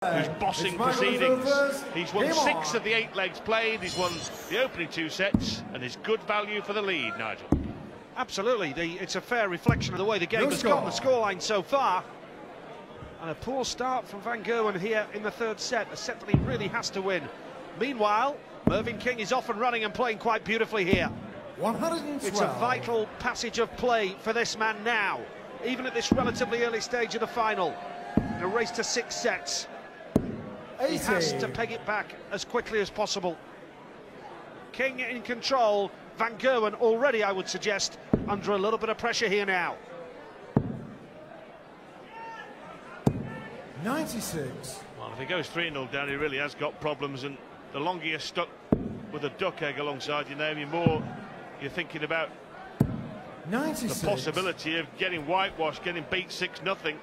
who's bossing proceedings. He's won 6 of the 8 legs played, he's won the opening 2 sets, and is good value for the lead, Nigel. Absolutely, it's a fair reflection of the way the game has gone, the scoreline so far. And a poor start from Van Gerwen here in the 3rd set, a set that he really has to win. Meanwhile, Mervyn King is off and running and playing quite beautifully here. 112. It's a vital passage of play for this man now, even at this relatively early stage of the final. In a race to 6 sets, 80. He has to peg it back as quickly as possible. King in control, Van Gerwen already, I would suggest, under a little bit of pressure here now. 96. Well, if he goes 3-0 down, he really has got problems, and the longer you're stuck with a duck egg alongside your name, the more you're thinking about 96. the possibility of getting whitewashed, getting beat 6-0. The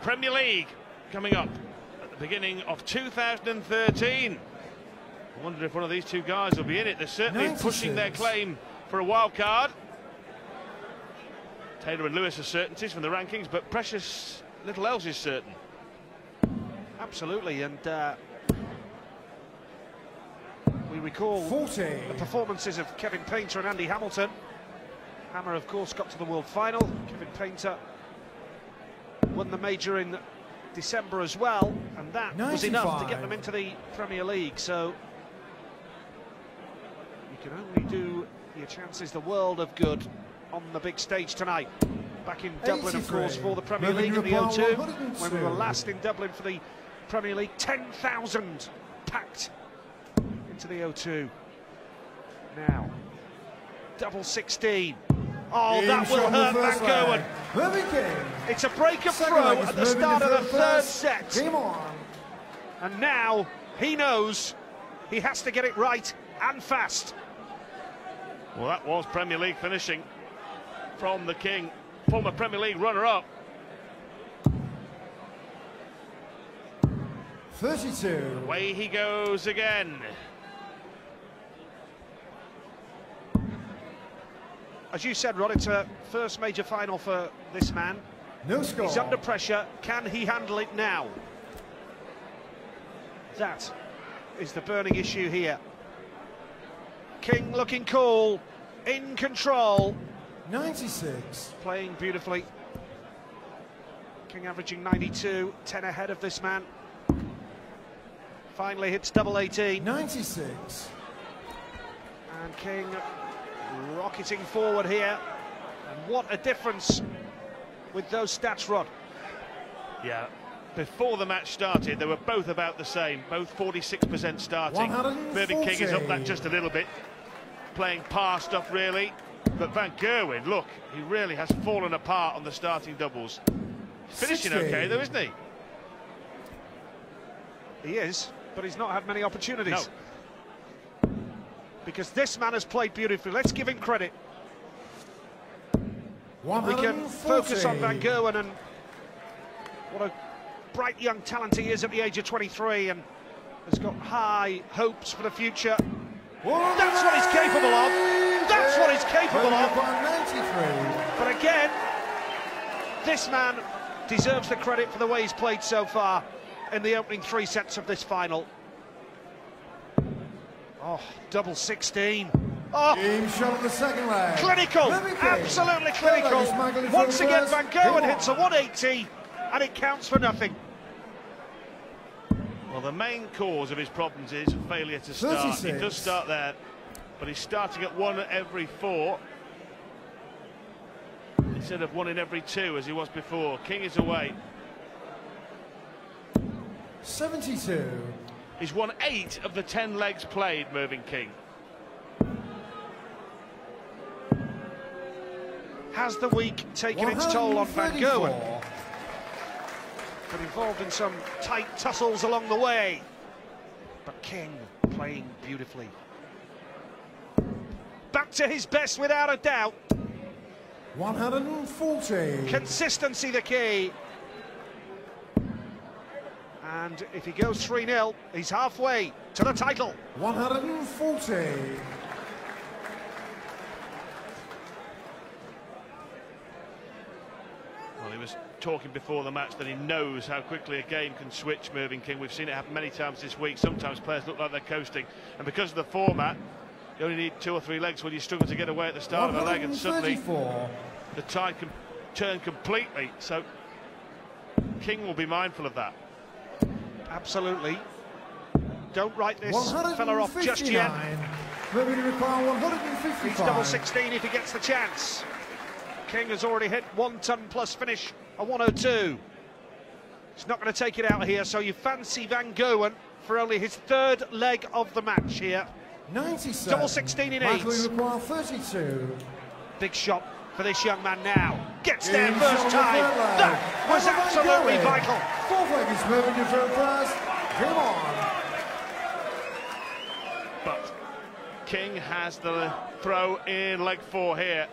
Premier League coming up at the beginning of 2013. I wonder if one of these 2 guys will be in it. They're certainly 96. pushing their claim for a wild card. Taylor and Lewis are certainties from the rankings, but precious little else is certain. Absolutely, and we recall 40. the performances of Kevin Painter and Andy Hamilton. Hammer, of course, got to the World Final. Kevin Painter won the major in December as well, and that 95. was enough to get them into the Premier League. So you can only do your chances the world of good on the big stage tonight. Back in Dublin, 83. of course, for the Premier Mervyn League at the O2, 102. when we were last in Dublin for the Premier League. 10,000 packed into the O2. Now, double 16. Oh, that will hurt Van Gerwen. Mervyn King. It's a break of Second throw leg is at the Mervyn start of the 3rd first. set. Game on. And now he knows he has to get it right and fast. Well, that was Premier League finishing from the King, former Premier League runner-up. 32. Away he goes again. As you said, Rod, it's a first major final for this man. No score. He's under pressure. Can he handle it now? That is the burning issue here. King looking cool, in control. 96. Playing beautifully. King averaging 92, 10 ahead of this man. Finally hits double 18. 96. And King rocketing forward here. And what a difference with those stats, Rod. Yeah, before the match started, they were both about the same, both 46% starting. 140. Mervyn King is up that just a little bit, playing par stuff really. But Van Gerwen, look, he really has fallen apart on the starting doubles. Finishing 60. okay though, isn't he? He is, but he's not had many opportunities. No. Because this man has played beautifully. Let's give him credit. We can focus on Van Gerwen and what a bright young talent he is at the age of 23, and has got high hopes for the future. That's what he's capable of. That's what he's capable of. 93. But again, this man deserves the credit for the way he's played so far in the opening 3 sets of this final. Oh, double 16. Oh, Game shot on the second leg. clinical, absolutely clinical. Once again, Van Gerwen hits a 180, and it counts for nothing. Well, the main cause of his problems is failure to start. 36. He does start there, but he's starting at 1 every 4 instead of 1 in every 2 as he was before. King is away. 72. He's won 8 of the 10 legs played, Mervyn King. Has the week taken its toll on Van Gerwen? 134. But involved in some tight tussles along the way. But King playing beautifully. Back to his best without a doubt. 140. Consistency the key. And if he goes 3-0, he's halfway to the title. 140. Well, he was talking before the match that he knows how quickly a game can switch, Mervyn King. We've seen it happen many times this week. Sometimes players look like they're coasting, and because of the format, you only need 2 or 3 legs when you struggle to get away at the start of a leg, and suddenly the tide can turn completely. So King will be mindful of that. Absolutely. Don't write this fella off just yet. Mervyn require 155. He's double 16 if he gets the chance. King has already hit 1 ton plus finish, a 102. He's not going to take it out here, so you fancy Van Gerwen for only his 3rd leg of the match here. 97. Double 16 in 8. require 32. Big shot for this young man now. Gets there first time. That was absolutely vital. 4th leg is Mervyn in first. Come on. But King has the throw in leg 4 here.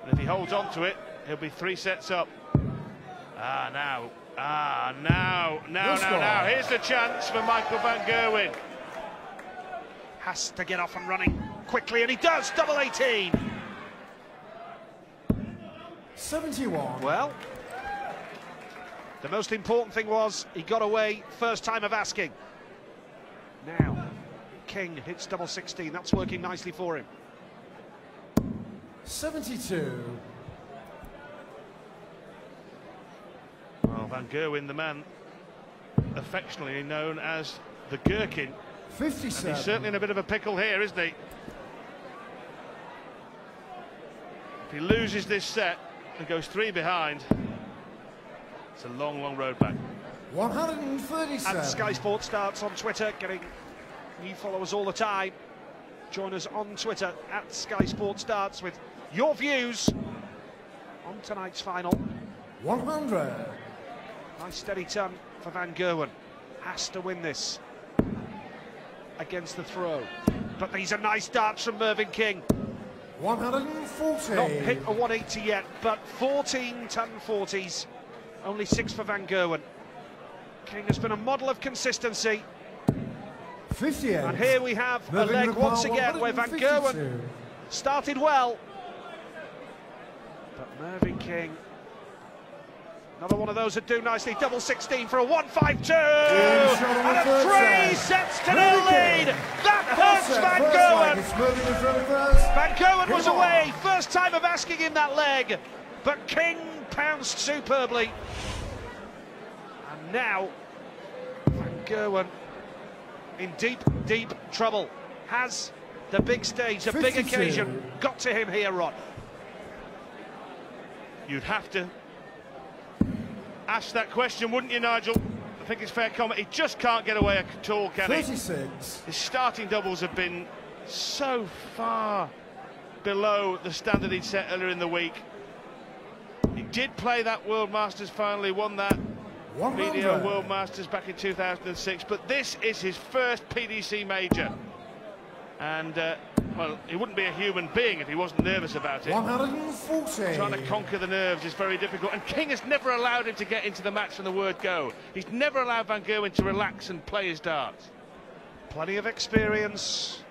And if he holds on to it, he'll be 3 sets up. Now. Here's the chance for Michael Van Gerwen. Has to get off and running quickly, and he does. Double 18. 71. Well, the most important thing was he got away first time of asking. Now, King hits double 16. That's working nicely for him. 72. Well, Van Gerwen, the man affectionately known as the Gherkin. 57. And he's certainly in a bit of a pickle here, isn't he? If he loses this set and goes 3 behind, it's a long, long road back. 137. And Sky Sports Starts on Twitter, getting new followers all the time. Join us on Twitter at Sky Sports Starts with your views on tonight's final. 100. Nice steady ton for Van Gerwen. Has to win this against the throw. But these are nice darts from Mervyn King. 140. Not hit a 180 yet, but 14 ton 40s. Only 6 for Van Gerwen. King has been a model of consistency. 58. And here we have a leg once again where Van Gerwen started well. But Mervyn King, another one of those that do nicely. Double 16 for a 152. And a 3 sets to no lead. That hurts Van Gerwen. Van Gerwen was away. First time of asking in that leg. But King pounced superbly. And now Van Gerwen in deep, deep trouble. Has the big stage, the big occasion got to him here, Rod? You'd have to ask that question, wouldn't you, Nigel? I think it's fair comment. He just can't get away at all, can he? 36. His starting doubles have been so far below the standard he'd set earlier in the week. He did play that World Masters final, he won that BDO World Masters back in 2006, but this is his first PDC major. And, well, he wouldn't be a human being if he wasn't nervous about it. 140. Trying to conquer the nerves is very difficult, and King has never allowed him to get into the match from the word go. He's never allowed Van Gerwen to relax and play his darts. Plenty of experience.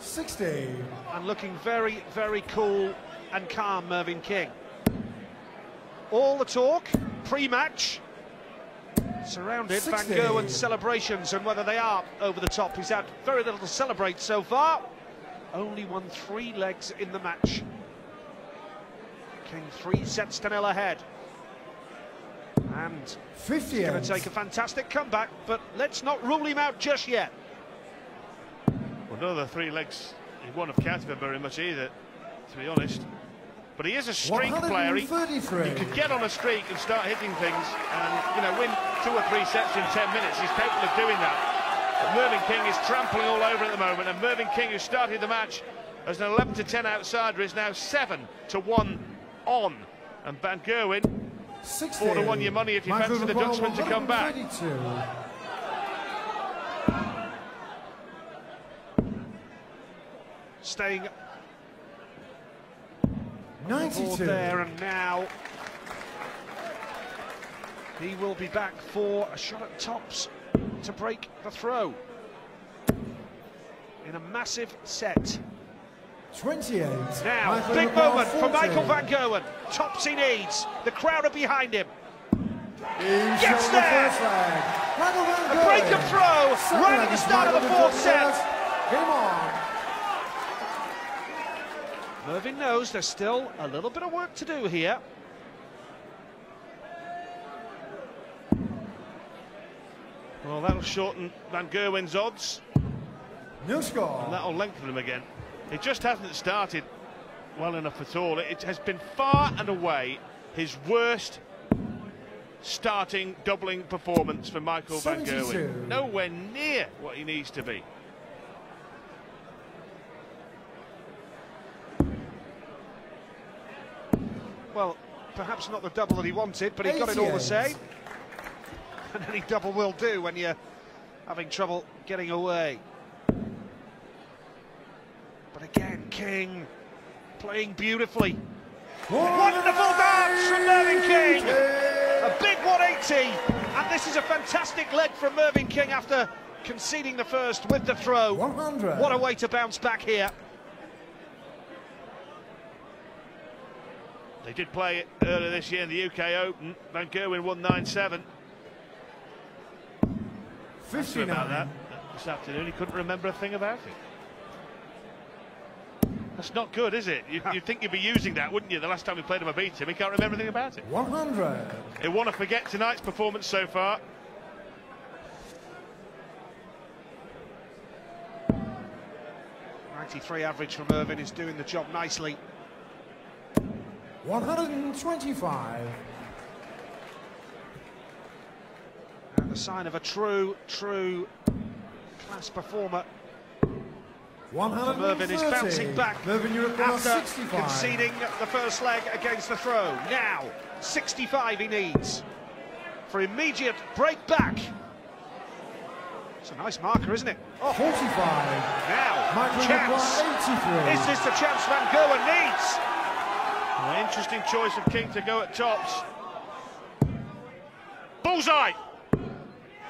60. And looking very, very cool and calm, Mervyn King. All the talk, pre-match, surrounded 60. Van Gerwen's celebrations and whether they are over the top. He's had very little to celebrate so far. Only won 3 legs in the match. King 3 sets to 0 ahead. And 50. he's going to take a fantastic comeback, but let's not rule him out just yet. Well, none of the 3 legs he won have counted for very much either, to be honest. But he is a streak player. He could get on a streak and start hitting things and, you know, win 2 or 3 sets in 10 minutes. He's capable of doing that. But Mervyn King is trampling all over at the moment, and Mervyn King, who started the match as an 11-10 outsider, is now 7-1 on. And Van Gerwen, 4-1 your money if you fancy the Dutchman to come back. Staying 92 there, and now he will be back for a shot at tops to break the throw in a massive set. 28. Now, big moment for Michael Van Gerwen. Tops he needs. The crowd are behind him. Gets there. A break and throw right at the start of the fourth set. Game on. Mervyn knows there's still a little bit of work to do here. Well, that'll shorten Van Gerwen's odds. No score. And that'll lengthen them again. It just hasn't started well enough at all. It has been far and away his worst starting doubling performance for Michael Van Gerwen. Nowhere near what he needs to be. Well, perhaps not the double that he wanted, but he got it all the same. And any double will do when you're having trouble getting away. But again, King playing beautifully. Wonderful dance from Mervyn King. A big 180. And this is a fantastic leg from Mervyn King after conceding the first with the throw. 100. What a way to bounce back here. They did play it earlier this year in the UK Open. Van Gerwen won 9-7. 59. About that this afternoon, he couldn't remember a thing about it. That's not good, is it? You'd think you'd be using that, wouldn't you? The last time we played him, I beat him. He can't remember anything about it. 100. He'll want to forget tonight's performance so far. .93 average for Mervyn is doing the job nicely. 125. And the sign of a true class performer. Mervyn is bouncing back after conceding the first leg against the throw. Now, 65 he needs for immediate break back. It's a nice marker, isn't it? Oh. 45. Now, chance. 83. Is this the chance Van Gerwen needs? An interesting choice of King to go at tops. Bullseye!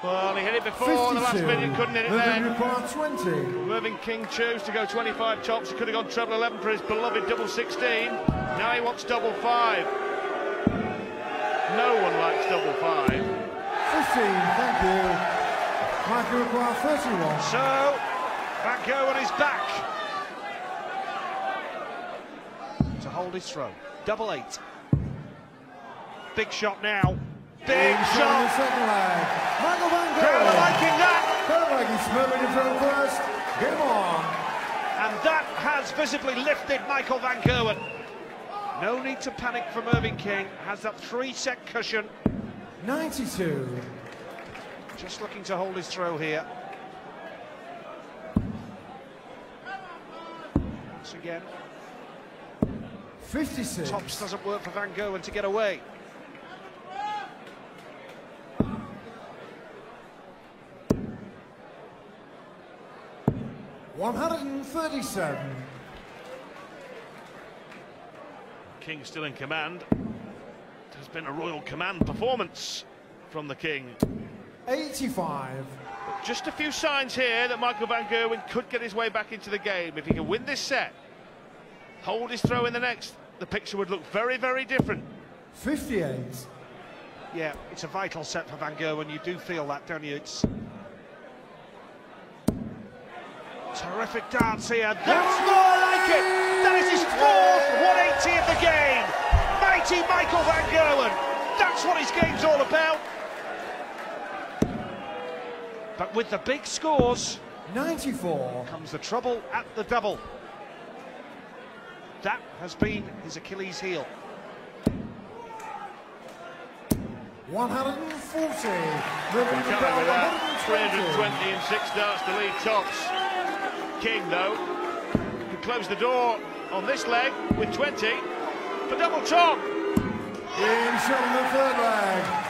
Well, he hit it before 52. the last minute, couldn't hit it then. 20. Mervyn King chose to go 25 tops. He could have gone treble 11 for his beloved double 16. Now he wants double 5. No one likes double 5. 15, thank you. Michael require 31. So, Van Gerwen is back to hold his throw. Double 8. Big shot now. Big shot. In the second leg. Michael Van Gerwen. Crowd are liking that. Third leg, he's smiling in front first. Game on. And that has visibly lifted Michael Van Gerwen. No need to panic for Mervyn King. Has that 3-set cushion. 92. Just looking to hold his throw here. Once again. 56. Tops doesn't work for Van Gerwen to get away. $137. King still in command. It has been a royal command performance from the King. 85. But just a few signs here that Michael Van Gerwen could get his way back into the game. If he can win this set, hold his throw in the next, the picture would look very, very different. 58. Yeah, it's a vital set for Van Gerwen. You do feel that, don't you? It's terrific dance here. That's more like it. That is his 4th 180 of the game. Mighty Michael Van Gerwen. That's what his game's all about. But with the big scores, 94. comes the trouble at the double. That has been his Achilles heel. 140. Coming with that, 320 and 6 darts to lead tops. King, though, could close the door on this leg with 20 for double top. In shot on the third leg.